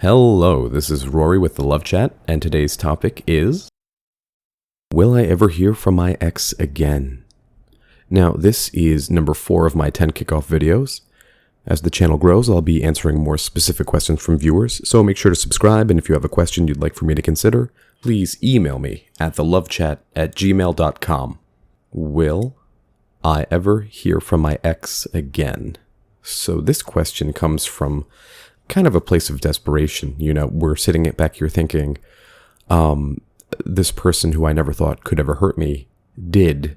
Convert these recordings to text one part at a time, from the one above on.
Hello, this is Rory with TheLoveChat, and today's topic is, will I ever hear from my ex again? Now, this is number 4 of my 10 kickoff videos. As the channel grows, I'll be answering more specific questions from viewers, so make sure to subscribe, and if you have a question you'd like for me to consider, please email me at thelovechat@gmail.com. Will I ever hear from my ex again? So this question comes from kind of a place of desperation. You know, we're sitting back here thinking, this person who I never thought could ever hurt me did,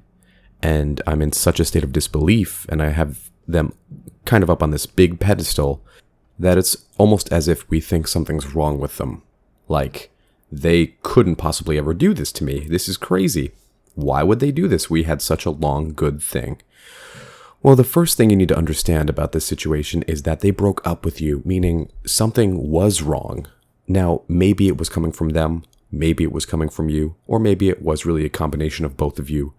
and I'm in such a state of disbelief, and I have them kind of up on this big pedestal that it's almost as if we think something's wrong with them. Like, they couldn't possibly ever do this to me. This is crazy. Why would they do this? We had such a long, good thing. Well, the first thing you need to understand about this situation is that they broke up with you, meaning something was wrong. Now, maybe it was coming from them, maybe it was coming from you, or maybe it was really a combination of both of you,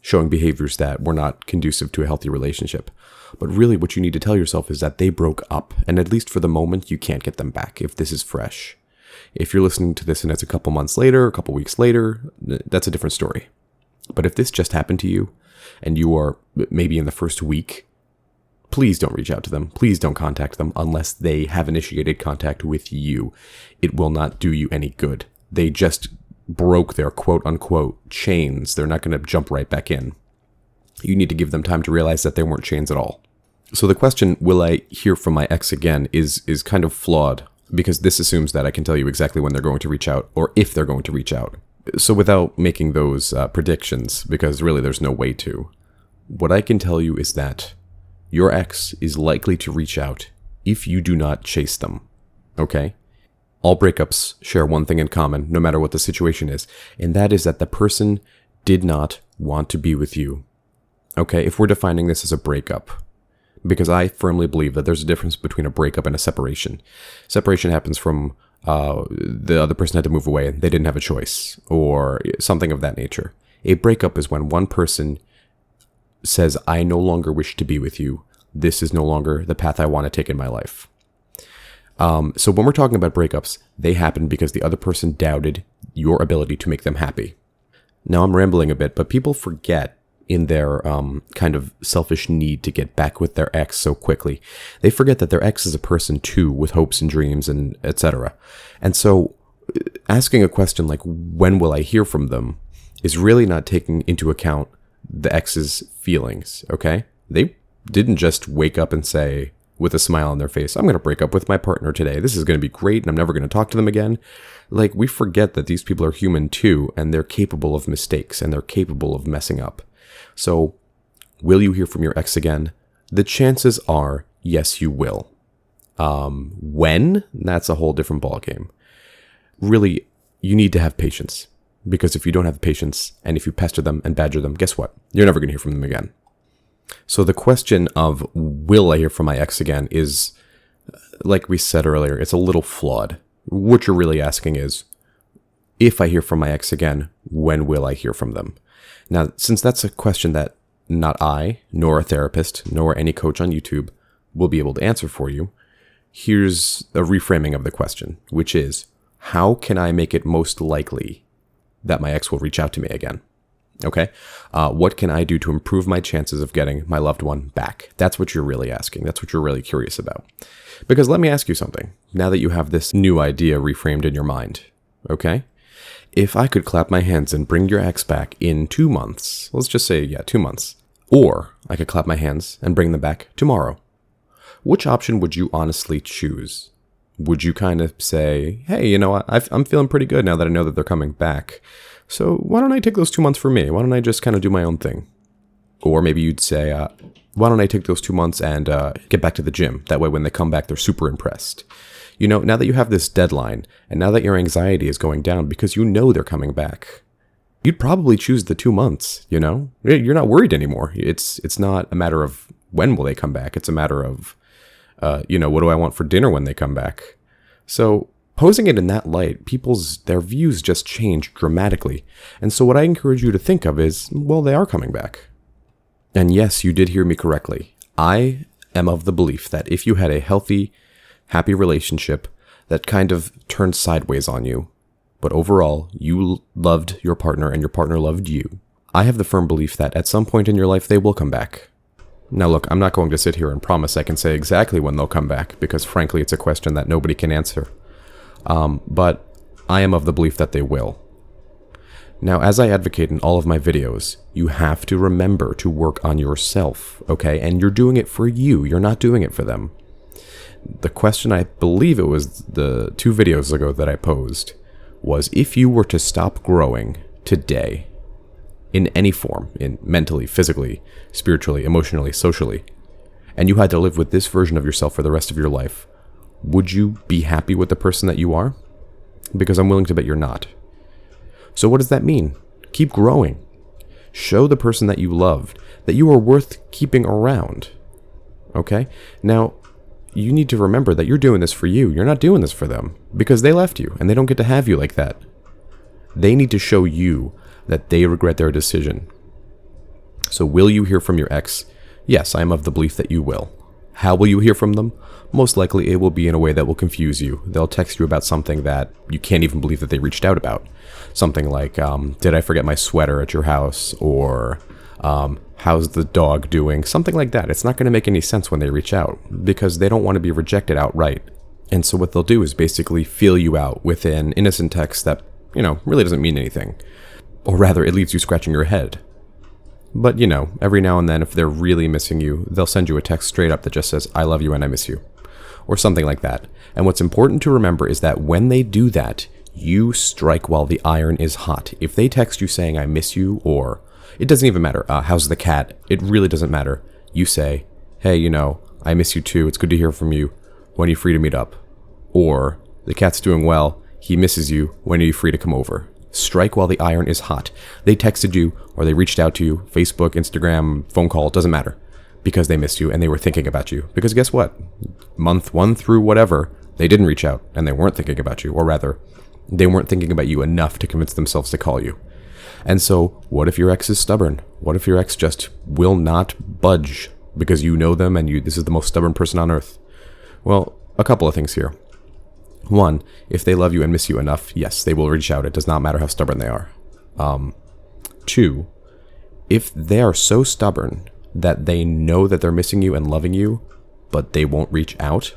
showing behaviors that were not conducive to a healthy relationship. But really what you need to tell yourself is that they broke up, and at least for the moment, you can't get them back if this is fresh. If you're listening to this and it's a couple months later, a couple weeks later, that's a different story. But if this just happened to you, and you are maybe in the first week, please don't reach out to them. Please don't contact them unless they have initiated contact with you. It will not do you any good. They just broke their quote-unquote chains. They're not going to jump right back in. You need to give them time to realize that they weren't chains at all. So the question, will I hear from my ex again, is kind of flawed, because this assumes that I can tell you exactly when they're going to reach out, or if they're going to reach out. So without making those predictions, because really there's no way to, what I can tell you is that your ex is likely to reach out if you do not chase them, okay? All breakups share one thing in common, no matter what the situation is, and that is that the person did not want to be with you, okay? If we're defining this as a breakup, because I firmly believe that there's a difference between a breakup and a separation. Separation happens from the other person had to move away and they didn't have a choice, or something of that nature. A breakup is when one person says, I no longer wish to be with you. This is no longer the path I want to take in my life. So when we're talking about breakups, they happen because the other person doubted your ability to make them happy. Now I'm rambling a bit, but people forget in their kind of selfish need to get back with their ex so quickly. They forget that their ex is a person too, with hopes and dreams and etc. And so asking a question like, when will I hear from them, is really not taking into account the ex's feelings, okay? They didn't just wake up and say, with a smile on their face, I'm going to break up with my partner today. This is going to be great and I'm never going to talk to them again. Like, we forget that these people are human too, and they're capable of mistakes and they're capable of messing up. So, will you hear from your ex again? The chances are, yes, you will. When? That's a whole different ballgame. Really, you need to have patience. Because if you don't have patience, and if you pester them and badger them, guess what? You're never going to hear from them again. So the question of, will I hear from my ex again, is, like we said earlier, it's a little flawed. What you're really asking is, if I hear from my ex again, when will I hear from them? Now, since that's a question that not I, nor a therapist, nor any coach on YouTube will be able to answer for you, here's a reframing of the question, which is, how can I make it most likely that my ex will reach out to me again? Okay? What can I do to improve my chances of getting my loved one back? That's what you're really asking. That's what you're really curious about. Because let me ask you something, now that you have this new idea reframed in your mind, okay? If I could clap my hands and bring your ex back in 2 months, let's just say, 2 months, or I could clap my hands and bring them back tomorrow, which option would you honestly choose? Would you kind of say, hey, you know, I'm feeling pretty good now that I know that they're coming back, so why don't I take those 2 months for me? Why don't I just kind of do my own thing? Or maybe you'd say, why don't I take those 2 months and get back to the gym? That way when they come back, they're super impressed. You know, now that you have this deadline, and now that your anxiety is going down because you know they're coming back, you'd probably choose the 2 months, you know? You're not worried anymore. It's not a matter of when will they come back. It's a matter of, what do I want for dinner when they come back? So posing it in that light, their views just change dramatically. And so what I encourage you to think of is, well, they are coming back. And yes, you did hear me correctly. I am of the belief that if you had a healthy, happy relationship, that kind of turned sideways on you. But overall, you loved your partner and your partner loved you. I have the firm belief that at some point in your life, they will come back. Now look, I'm not going to sit here and promise I can say exactly when they'll come back, because frankly, it's a question that nobody can answer. But I am of the belief that they will. Now, as I advocate in all of my videos, you have to remember to work on yourself, okay? And you're doing it for you. You're not doing it for them. The question, I believe it was the 2 videos ago that I posed, was if you were to stop growing today, in any form, in mentally, physically, spiritually, emotionally, socially, and you had to live with this version of yourself for the rest of your life, would you be happy with the person that you are? Because I'm willing to bet you're not. So what does that mean? Keep growing. Show the person that you loved that you are worth keeping around. Okay? Now, you need to remember that you're doing this for you. You're not doing this for them, because they left you and they don't get to have you like that. They need to show you that they regret their decision. So will you hear from your ex? Yes, I am of the belief that you will. How will you hear from them? Most likely it will be in a way that will confuse you. They'll text you about something that you can't even believe that they reached out about. Something like, did I forget my sweater at your house? Or, how's the dog doing? Something like that. It's not going to make any sense when they reach out, because they don't want to be rejected outright. And so what they'll do is basically feel you out with an innocent text that, really doesn't mean anything. Or rather, it leaves you scratching your head. But, every now and then, if they're really missing you, they'll send you a text straight up that just says, I love you and I miss you. Or something like that. And what's important to remember is that when they do that, you strike while the iron is hot. If they text you saying, I miss you, or it doesn't even matter, how's the cat? It really doesn't matter. You say, hey, I miss you too. It's good to hear from you. When are you free to meet up? Or, the cat's doing well. He misses you. When are you free to come over? Strike while the iron is hot. They texted you, or they reached out to you, Facebook, Instagram, phone call, doesn't matter, because they missed you and they were thinking about you. Because guess what? Month 1 through whatever, they didn't reach out and they weren't thinking about you, or rather, they weren't thinking about you enough to convince themselves to call you. And so, what if your ex is stubborn? What if your ex just will not budge because you know them and this is the most stubborn person on earth? Well, a couple of things here. 1, if they love you and miss you enough, yes, they will reach out. It does not matter how stubborn they are. 2, if they are so stubborn that they know that they're missing you and loving you, but they won't reach out,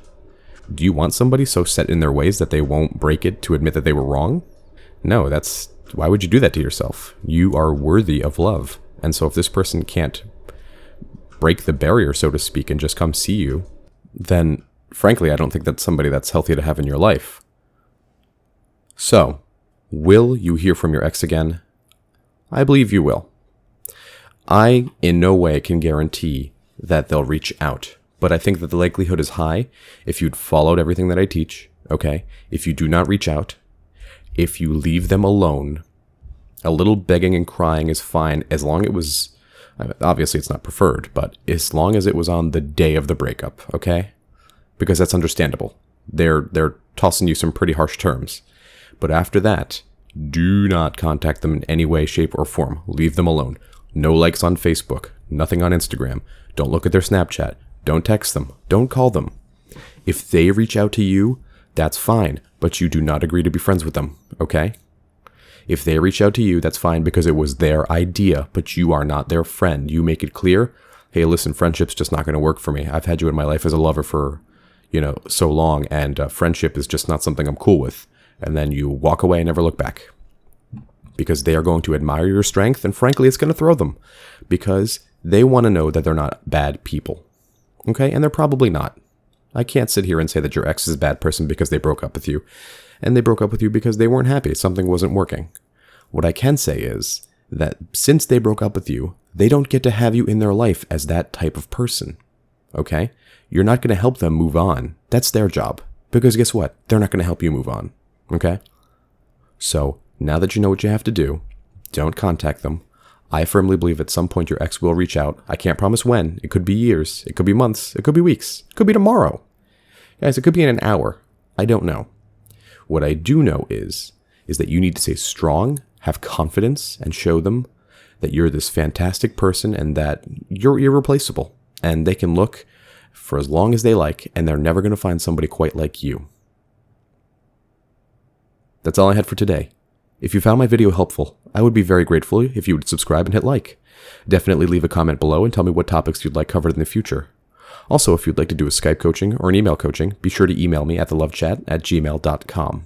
do you want somebody so set in their ways that they won't break it to admit that they were wrong? No, why would you do that to yourself? You are worthy of love. And so if this person can't break the barrier, so to speak, and just come see you, then frankly, I don't think that's somebody that's healthy to have in your life. So, will you hear from your ex again? I believe you will. I, in no way, can guarantee that they'll reach out, but I think that the likelihood is high if you'd followed everything that I teach, okay? If you do not reach out, if you leave them alone, a little begging and crying is fine as long as it was, obviously it's not preferred, but as long as it was on the day of the breakup, okay? Because that's understandable. They're tossing you some pretty harsh terms. But after that, do not contact them in any way, shape, or form. Leave them alone. No likes on Facebook. Nothing on Instagram. Don't look at their Snapchat. Don't text them. Don't call them. If they reach out to you, that's fine. But you do not agree to be friends with them, okay? If they reach out to you, that's fine because it was their idea, but you are not their friend. You make it clear, hey, listen, friendship's just not going to work for me. I've had you in my life as a lover for so long, and friendship is just not something I'm cool with. And then you walk away and never look back. Because they are going to admire your strength, and frankly, it's going to throw them. Because they want to know that they're not bad people. Okay? And they're probably not. I can't sit here and say that your ex is a bad person because they broke up with you. And they broke up with you because they weren't happy. Something wasn't working. What I can say is that since they broke up with you, they don't get to have you in their life as that type of person. Okay? You're not going to help them move on. That's their job. Because guess what? They're not going to help you move on. Okay? So, now that you know what you have to do, don't contact them. I firmly believe at some point your ex will reach out. I can't promise when. It could be years. It could be months. It could be weeks. It could be tomorrow. Guys, it could be in an hour. I don't know. What I do know is that you need to stay strong, have confidence, and show them that you're this fantastic person and that you're irreplaceable. And they can look for as long as they like, and they're never going to find somebody quite like you. That's all I had for today. If you found my video helpful, I would be very grateful if you would subscribe and hit like. Definitely leave a comment below and tell me what topics you'd like covered in the future. Also, if you'd like to do a Skype coaching or an email coaching, be sure to email me at TheLoveChat@gmail.com.